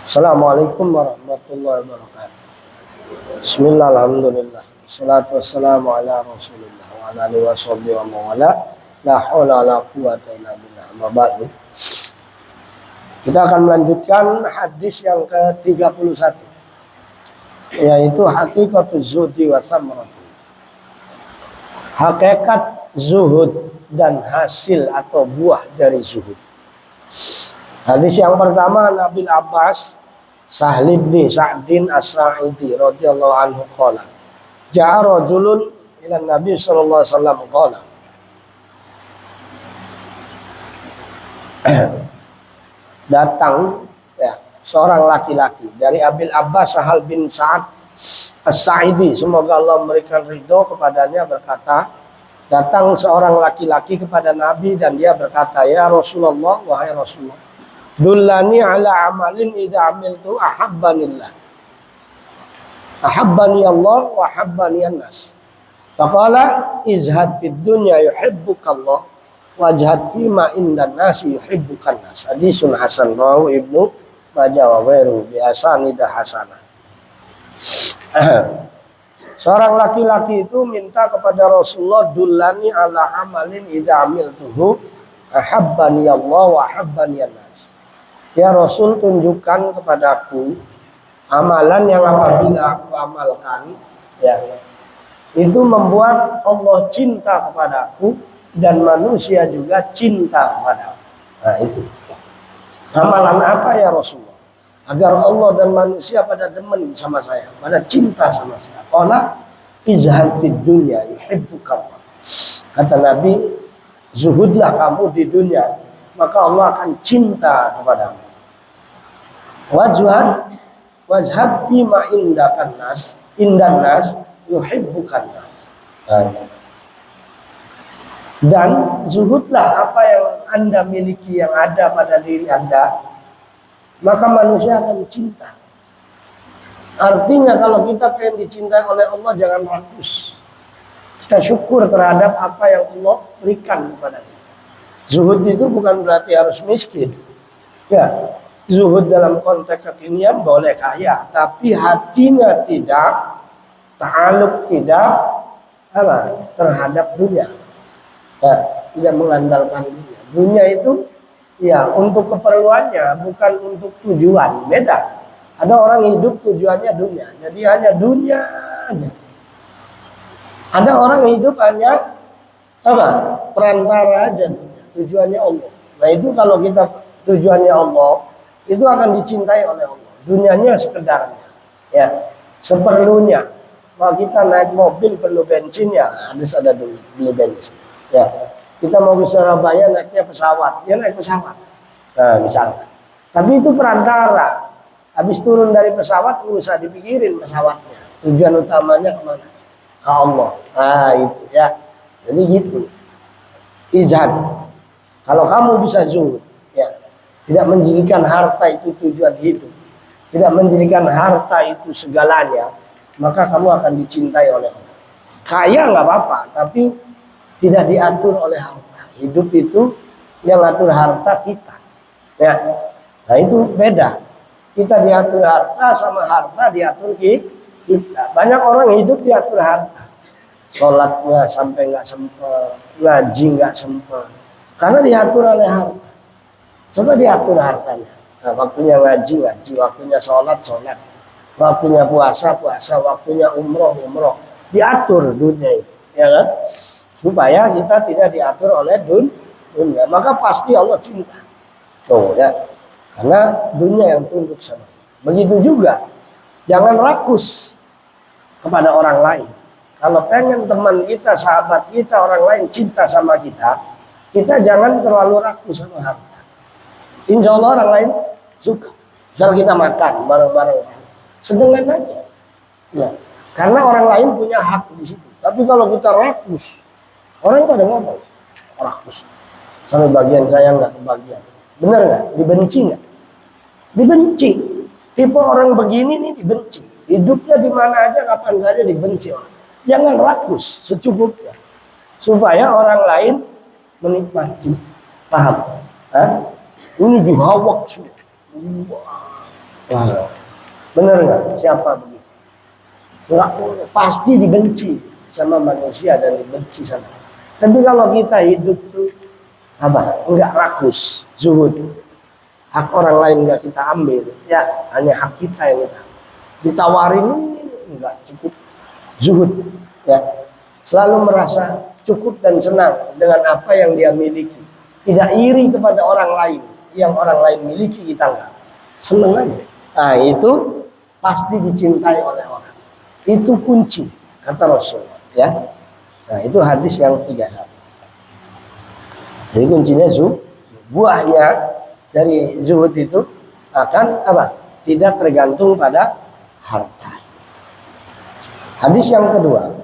Assalamualaikum warahmatullahi wabarakatuh. Bismillah, alhamdulillah. Wassalatu wassalamu ala rasulillah wa ala alihi wa sahbihi wa mawala. La hawla wa la quwwata illa billah. Amma ba'du. Kita akan melanjutkan hadis yang ke-31, yaitu hakikatuz zuhdi wa thamratu. Hakikat zuhud dan hasil atau buah dari zuhud. Hadis yang pertama, Nabi Abbas Sahl bin Sa'din As-Sa'idi radhiyallahu anhu qala ja'a rajulun ila Nabi sallallahu alaihi wasallam qala datang seorang laki-laki dari Abil Abbas Sahl bin Sa'ad As-Sa'idi, semoga Allah memberikan ridho kepadanya, berkata, datang seorang laki-laki kepada Nabi dan dia berkata, ya Rasulullah, wahai Rasulullah, dullani ala amalin idza amiltu ahabbanillah. Ahabbani Allah wa ahabbani an-nas. Faqala izhad fid dunya yuhibbukallah wajhad fima indan nasi yuhibbukan nas. Hadisun hasan rawahu Ibnu Majah wa ghairuhu bi asanid hasanah. Seorang laki-laki itu minta kepada Rasulullah, dullani ala amalin idza amiltuhu ahabbani Allah wa ahabbani an-nas. Ya Rasul, tunjukkan kepadaku amalan yang apabila aku amalkan, itu membuat Allah cinta kepadaku dan manusia juga cinta kepadaku. Nah itu. Amalan apa ya Rasulullah? Agar Allah dan manusia pada demen sama saya, pada cinta sama saya. Qala izhad fid dunya yuhibbukallah. Kata Nabi, zuhudlah kamu di dunia, maka Allah akan cinta kepadamu. Wajhad fima indakan nas, indan nas yuhibbukan nas. Dan zuhudlah apa yang Anda miliki, yang ada pada diri Anda, maka manusia akan cinta. Artinya kalau kita pengen dicintai oleh Allah, jangan rakus. Kita syukur terhadap apa yang Allah berikan kepada kita. Zuhud itu bukan berarti harus miskin. Ya, zuhud dalam konteks kekinian boleh kaya, tapi hatinya tidak, ta'aluk tidak terhadap dunia. Ya, tidak mengandalkan dunia. Dunia itu ya untuk keperluannya, bukan untuk tujuan. Beda. Ada orang hidup tujuannya dunia, jadi hanya dunia aja. Ada orang hidup hanya perantara aja, tujuannya Allah. Nah itu kalau kita tujuannya Allah, itu akan dicintai oleh Allah. Dunianya sekedarnya, ya, seperlunya. Kalau kita naik mobil perlu bensin, ya harus ada duit beli bensin. Ya, kita mau ke Surabaya naiknya pesawat, ya naik pesawat. Nah, misalkan. Tapi itu perantara. Habis turun dari pesawat, nggak usah dipikirin pesawatnya. Tujuan utamanya kemana? Ke Allah. Nah itu ya. Jadi gitu. Izhad. Kalau kamu bisa zuhud, ya, tidak menjadikan harta itu tujuan hidup, tidak menjadikan harta itu segalanya, maka kamu akan dicintai oleh Allah. Kaya nggak apa-apa, tapi tidak diatur oleh harta. Hidup itu yang atur harta kita. Ya. Nah itu beda. Kita diatur harta sama harta diatur kita. Banyak orang hidup diatur harta. Sholatnya sampai nggak sempet, ngaji nggak sempet, karena diatur oleh harta. Coba diatur hartanya. Nah, waktunya ngaji, waktunya sholat, waktunya puasa, waktunya umroh. Diatur dunia itu, ya kan? Supaya kita tidak diatur oleh dunia. Maka pasti Allah cinta. Tuh ya. Karena dunia yang tunduk sama. Begitu juga. Jangan rakus kepada orang lain. Kalau pengen teman kita, sahabat kita, orang lain cinta sama kita jangan terlalu rakus sama harta. Insya Allah orang lain suka. Misal kita makan bareng-bareng, sedengan aja. Ya. Karena orang lain punya hak di situ. Tapi kalau kita rakus, orang pada ngomong rakus. Sampai bagian saya nggak kebagian. Benar nggak? Dibenci nggak? Dibenci. Tipe orang begini nih dibenci. Hidupnya di mana aja, kapan saja dibenci orang. Jangan rakus, secukupnya. Supaya orang lain menikmati. Paham? Ini dihawak semua. Wah, benar nggak? Siapa begitu? Nggak, pasti dibenci sama manusia dan dibenci sama. Tapi kalau kita hidup tuh apa? Enggak rakus, zuhud. Hak orang lain nggak kita ambil, ya hanya hak kita yang kita. Ditawarin ini enggak cukup, zuhud, ya. Selalu merasa cukup dan senang dengan apa yang dia miliki. Tidak iri kepada orang lain, yang orang lain miliki kita enggak. Senang aja. Nah itu pasti dicintai oleh orang. Itu kunci kata Rasulullah, ya. Nah itu hadis yang 31. Jadi kuncinya buahnya dari zuhud itu akan apa? Tidak tergantung pada harta. Hadis yang kedua,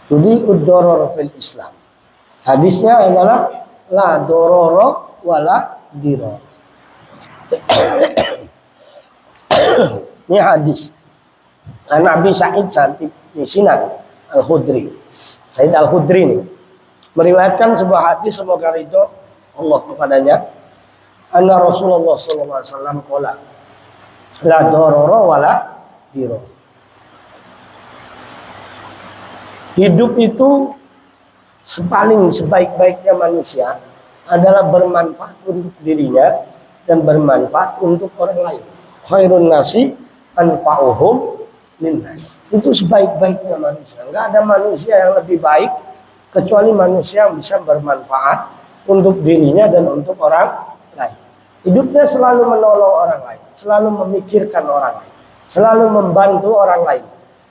tudi'ud doror fil Islam. Hadisnya adalah la dororo wala diror. Ini hadis Nabi Sa'id bin Sinan Al-Khudri. Sa'id Al-Khudri ini meriwayatkan sebuah hadis, semoga ridho Allah kepadanya. Anna Rasulullah SAW qala la dororo wala diror. Hidup itu paling sebaik-baiknya manusia adalah bermanfaat untuk dirinya dan bermanfaat untuk orang lain. Khairun nasi anfa'uhum linnas. Itu sebaik-baiknya manusia. Enggak ada manusia yang lebih baik kecuali manusia yang bisa bermanfaat untuk dirinya dan untuk orang lain. Hidupnya selalu menolong orang lain, selalu memikirkan orang lain, selalu membantu orang lain.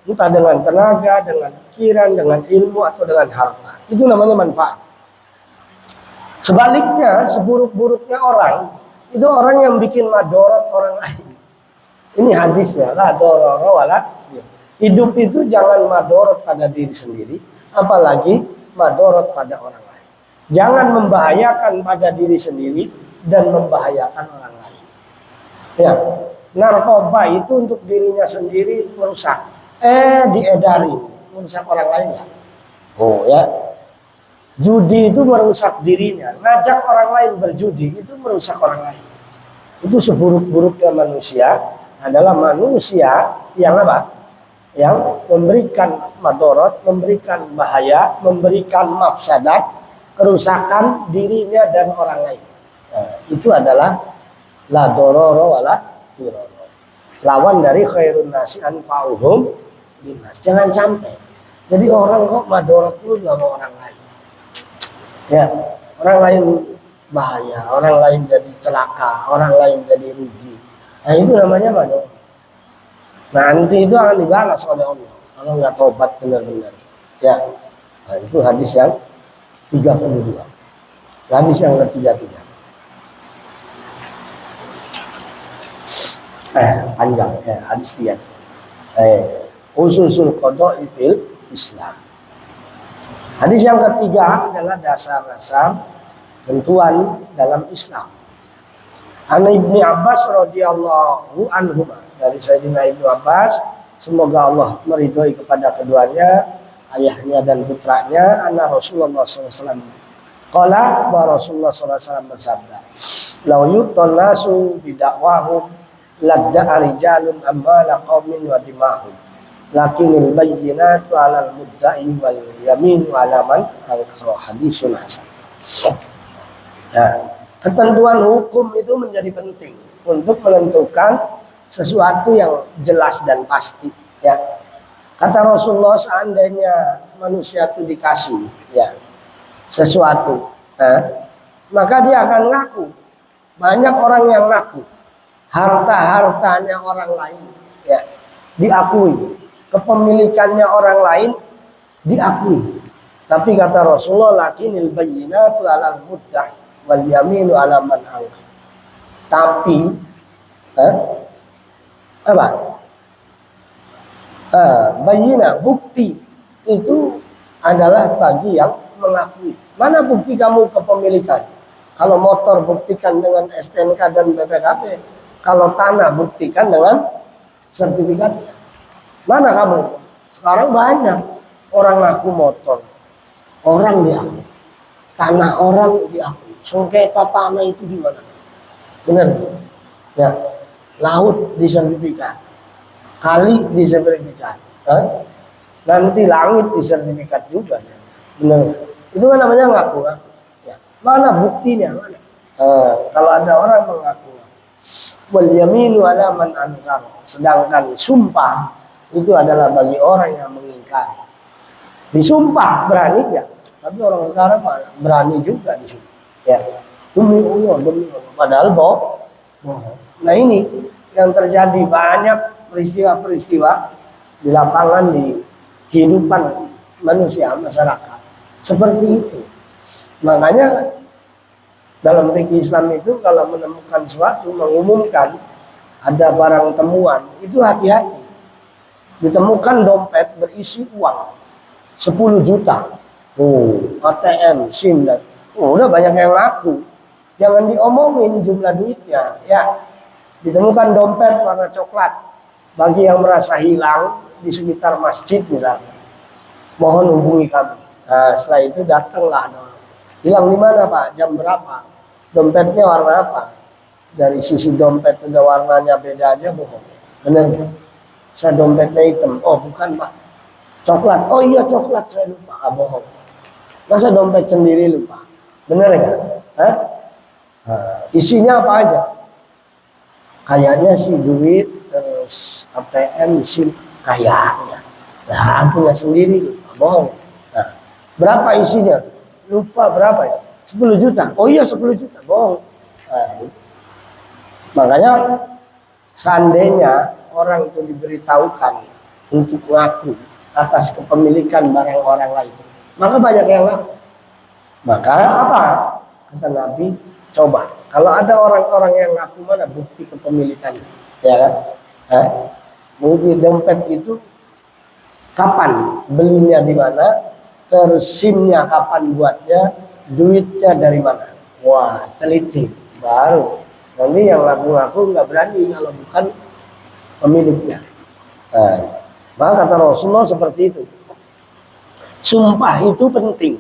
Entah dengan tenaga, dengan pikiran, dengan ilmu, atau dengan harta. Itu namanya manfaat. Sebaliknya, seburuk-buruknya orang, itu orang yang bikin madorot orang lain. Ini hadisnya, la dororo wala. Hidup itu jangan madorot pada diri sendiri, apalagi madorot pada orang lain. Jangan membahayakan pada diri sendiri dan membahayakan orang lain. Ya, narkoba itu untuk dirinya sendiri merusak. Diedarin merusak orang lain ya. Oh ya. Judi itu merusak dirinya, ngajak orang lain berjudi itu merusak orang lain. Itu seburuk-buruknya manusia adalah manusia yang apa? Yang memberikan madorot, memberikan bahaya, memberikan mafsadat, kerusakan dirinya dan orang lain. Nah, itu adalah la dororo wala diroro. Lawan dari khairun nasi anfa'uhum linnas. Jangan sampai jadi orang kok madorot dulu sama orang lain. Ya, orang lain bahaya, orang lain jadi celaka, orang lain jadi rugi. Nah itu namanya madorot. Nanti itu akan dibalas oleh Allah kalau nggak tobat benar-benar. Ya, nah, itu hadis yang 32. Hadis yang ke-33. Panjang ya, hadis 3. Usul qada'i fil Islam. Hadis yang ketiga adalah dasar-dasar tentuan dalam Islam. An Ibnu Abbas radhiyallahu anhu, dari Sayyidina Ibnu Abbas, semoga Allah meridhoi kepada keduanya, ayahnya dan putranya, anna Rasulullah SAW qala, bahwa Rasulullah SAW bersabda, lau yu'ton nasu bidakwahum ladda'a rijalun ammala qaumin wa dimahum lakinil bayyinatu 'alal mudda'i wal yaminu 'ala man ankara. Hadisun hasan. Nah, ketentuan hukum itu menjadi penting untuk menentukan sesuatu yang jelas dan pasti, ya. Kata Rasulullah, seandainya manusia itu dikasih ya sesuatu, maka dia akan ngaku. Banyak orang yang ngaku harta-hartanya orang lain ya diakui, kepemilikannya orang lain diakui. Tapi kata Rasulullah, lakinil bayyinatu 'alal mudda'i wal yaminu 'ala man ankar. Tapi bayyinah, bukti itu adalah bagi yang mengakui. Mana bukti kamu kepemilikan? Kalau motor buktikan dengan STNK dan BPKB. Kalau tanah buktikan dengan sertifikatnya. Mana kamu? Sekarang banyak orang ngaku motor, orang diakui, tanah orang diakui. Sengketa tanah itu di mana? Benar? Ya. laut disertifikat, kali disertifikat, nanti langit disertifikat juga. Benar? Itu kan namanya ngaku-ngaku. Ya. Mana buktinya? Mana? Kalau ada orang mengaku, wal yaminu ala man ankar, sedangkan sumpah itu adalah bagi orang yang mengingkari. Disumpah berani nggak? Tapi orang sekarang berani juga disumpah. Ya, demi Allah, demi Allah. Padahal bohong. Nah ini yang terjadi banyak peristiwa-peristiwa di lapangan, di kehidupan manusia, masyarakat. Seperti itu. Makanya dalam fikih Islam itu kalau menemukan sesuatu, mengumumkan ada barang temuan, itu hati-hati. Ditemukan dompet berisi uang 10 juta. ATM, SIM, dan udah banyak yang ngaku. Jangan diomongin jumlah duitnya. Ya, ditemukan dompet warna coklat. Bagi yang merasa hilang di sekitar masjid misalnya, mohon hubungi kami. Nah, setelah itu datanglah dong. Hilang di mana Pak? Jam berapa? Dompetnya warna apa? Dari sisi dompet udah warnanya beda aja bohong. Bener nggak? Saya dompetnya hitam. Oh bukan Pak, coklat. Oh iya coklat, saya lupa. Bohong. Masa dompet sendiri lupa? Bener ya? Isinya apa aja? Kayaknya sih duit, terus ATM, SIM, kayaknya. Nah, punya sendiri lupa, bohong. Nah, berapa isinya? Lupa berapa ya? 10 juta. Oh iya 10 juta, bohong. Nah, makanya seandainya orang itu diberitahukan untuk ngaku atas kepemilikan barang orang lain, maka banyak yang ngaku. Maka apa? Kata Nabi, coba. Kalau ada orang-orang yang ngaku, mana bukti kepemilikannya? Ya kan? Bukti dompet itu kapan belinya di mana, terus SIM-nya kapan buatnya, duitnya dari mana. Wah, teliti. Baru. Nanti yang ngaku-ngaku nggak berani kalau bukan pemiliknya. Maka kata Rasulullah seperti itu. Sumpah itu penting.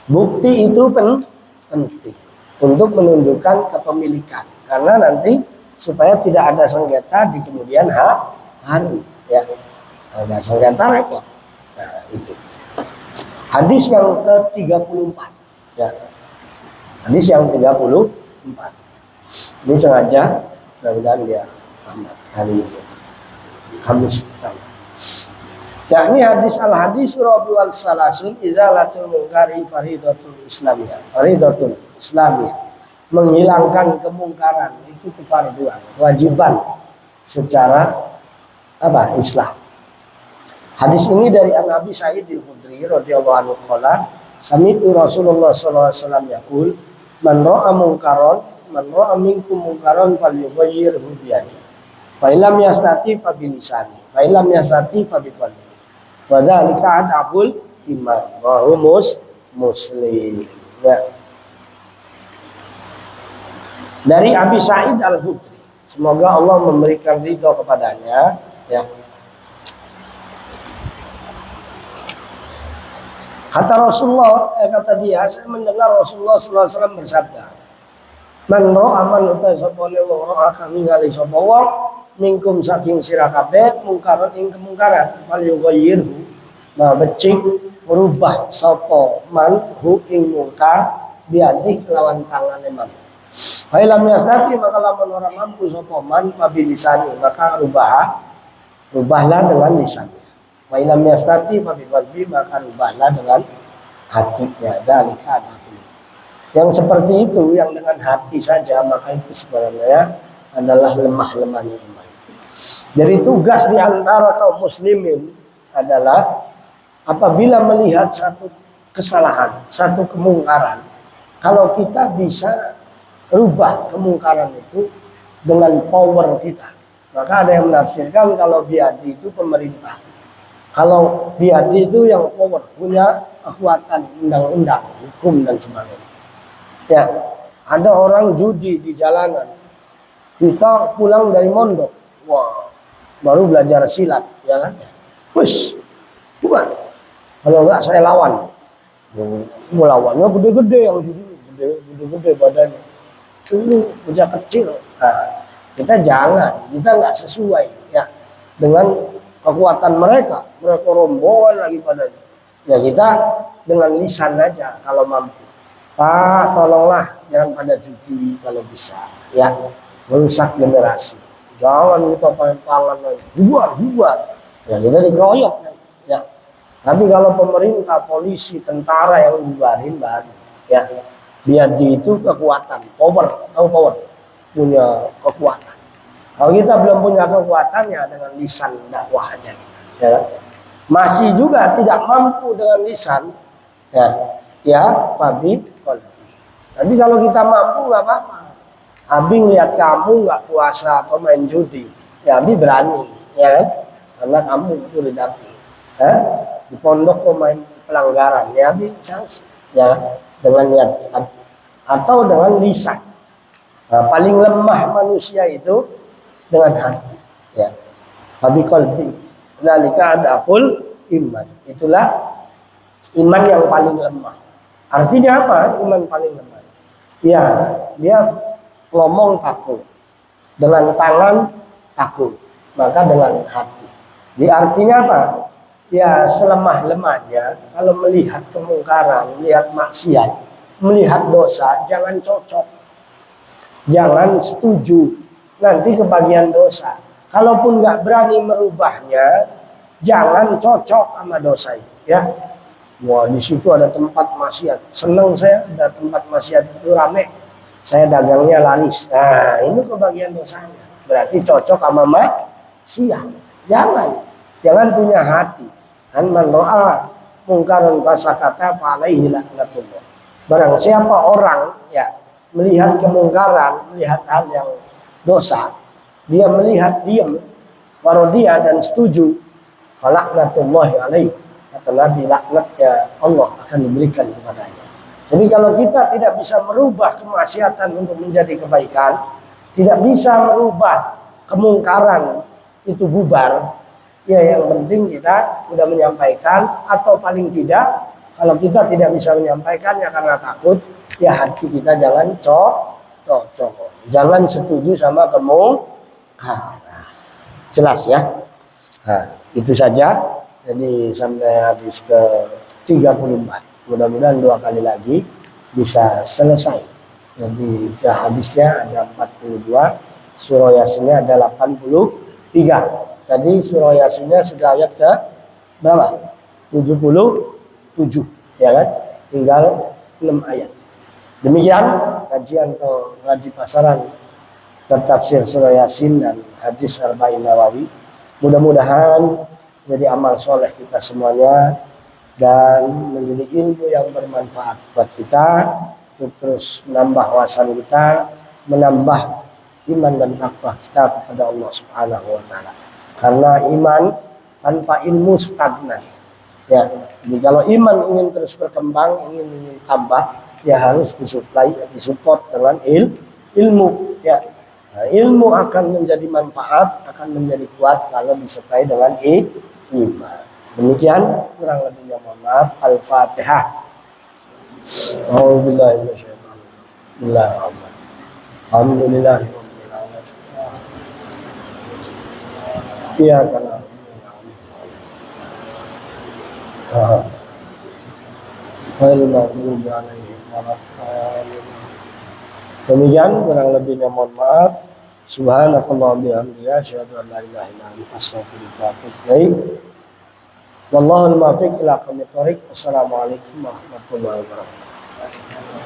Bukti itu penting untuk menunjukkan kepemilikan, karena nanti supaya tidak ada sengketa di kemudian hari, ya. Ada sengketa repot. Nah, itu. Hadis yang ke-34, ya. Hadis yang 34. Ini sengaja, mudah-mudahan dia tamat hari ini. Kamis pertama. Yakni hadis al-hadis rabi wal salasun izalatul munkari faridatul islamiyah. Faridatul islamiyah. Menghilangkan kemungkaran itu kefarduan, kewajiban secara apa? Islam. Hadis ini dari Nabi Sa'id al-Khudri radhiyallahu anhu qala, sami'tu Rasulullah sallallahu alaihi wasallam yaqul, man ra'a munkaran, man ra'a minkum munkaran falyughayyirhu bi yadihi. Fa illam yastati fa bi lisani, fa illam yastati fa bi qalbi. Wa dzalika adaful iman. Rawahu Muslim. Ya. Dari Abi Sa'id al-Khudri, semoga Allah memberikan ridho kepadanya, ya. Kata Rasulullah, kata dia, saya mendengar Rasulullah SAW bersabda, man ro'a man utai sapa wong ro'a kang ningali sapa wong mingkum saking sira kabeh mungkaran ing kemungkaran fal yughayyirhu, nah becik merubah sapa man hu ing mungkar biadih lawan tangane man. Fa lam yastati, maka lamun ora mampu sapa man fa bilisani, maka rubahlah dengan lisan. Wa lam yastati fa biqalbi, maka rubahlah dengan hatinya. Dzalika adaful. Yang seperti itu, yang dengan hati saja, maka itu sebenarnya adalah lemah-lemahnya iman. Jadi tugas di antara kaum muslimin adalah apabila melihat satu kesalahan, satu kemungkaran, kalau kita bisa rubah kemungkaran itu dengan power kita. Maka ada yang menafsirkan kalau biadi itu pemerintah. Kalau biadi itu yang power, punya kekuatan undang-undang, hukum dan sebagainya. Ya, ada orang judi di jalanan. Kita pulang dari mondok, wah, baru belajar silat, ya kan? Wis, gimana? Kalau enggak saya lawan. Melawannya gede-gede yang judi, gede-gede badannya. Dulu bocah kecil. Nah, Kita jangan, kita nggak sesuai ya dengan kekuatan mereka. Mereka rombongan lagi pada, ya kita dengan lisan aja kalau mampu. Pak, tolonglah jangan pada judi kalau bisa, ya merusak generasi. Jangan kita pangan lagi, bubar. Ya kita dikeroyok, ya. Tapi kalau pemerintah, polisi, tentara yang bubarin baru, ya. Biar itu kekuatan, power, tahu power, punya kekuatan. Kalau kita belum punya kekuatan ya dengan lisan dakwah aja, ya kan? Masih juga tidak mampu dengan lisan, ya Fabi qalbi. Tapi kalau kita mampu nggak apa-apa. Abi lihat kamu nggak puasa atau main judi, ya Abi berani, ya kan? Karena kamu murid Abi. Di pondok pemain pelanggaran, ya Abi sanksi, ya kan? Dengan niat Abi atau dengan lisan. Nah, paling lemah manusia itu dengan hati, ya. Fabi qalbi. Dzalika adaqul iman. Itulah iman yang paling lemah. Artinya apa? Iman paling lemah. Ya, dia ngomong takut, dengan tangan takut, maka dengan hati. Di artinya apa? Ya selemah-lemahnya kalau melihat kemungkaran, melihat maksiat, melihat dosa, jangan cocok, jangan setuju, nanti kebagian dosa. Kalaupun nggak berani merubahnya, jangan cocok sama dosa itu, ya. Wah, di situ ada tempat maksiat, senang saya ada tempat maksiat itu rame, saya dagangnya laris. Nah, ini kebagian dosanya. Berarti cocok sama maksiat. Jangan punya hati. Kan man ra'a mungkaran fasakata fa alaihi laknatullah. Barang siapa orang ya melihat kemungkaran, melihat hal yang dosa, dia melihat diam, warodia dan setuju, falaknatullahi alaihi. Kata Nabi, laknatnya Allah akan diberikan kepadanya. Jadi kalau kita tidak bisa merubah kemaksiatan untuk menjadi kebaikan, tidak bisa merubah kemungkaran itu bubar, ya yang penting kita sudah menyampaikan, atau paling tidak kalau kita tidak bisa menyampaikannya karena takut, ya hati kita jangan cocok, jangan setuju sama kemungkaran. Jelas ya? Nah, itu saja. Jadi sampai hadis ke 34. Mudah-mudahan 2 kali lagi bisa selesai. Jadi ke hadisnya ada 42, surah Yasinnya ada 83. Tadi surah Yasinnya sudah ayat ke berapa? 77, ya kan? Tinggal 6 ayat. Demikian kajian atau ngaji pasaran tafsir surah Yasin dan hadis Arba'in Nawawi. Mudah-mudahan jadi amal soleh kita semuanya dan menjadi ilmu yang bermanfaat buat kita, untuk terus menambah wawasan kita, menambah iman dan takwa kita kepada Allah Subhanahu wa taala. Karena iman tanpa ilmu stagnan. Ya, jadi kalau iman ingin terus berkembang, ingin tambah, ya harus disupport dengan ilmu, ya. Nah, ilmu akan menjadi manfaat, akan menjadi kuat kalau disertai dengan iman. Demikian kurang lebihnya, mohon maaf. Al-Fatihah. A'udzubillahi minasyaitonir rajim. Bismillahirrahmanirrahim. Alhamdulillahirabbil alamin. Iyyaka na'budu wa iyyaka nasta'in. Ghairil maghdubi 'alaihim waladdallin. Demikian kurang lebihnya, mohon maaf. Subhanakallahumma bihamdika asyhadu an la ilaha illa anta astaghfiruka wa atubu ilaik. Wallahul muwaffiq ila aqwamit thoriq. Wassalamualaikum warahmatullahi wabarakatuh.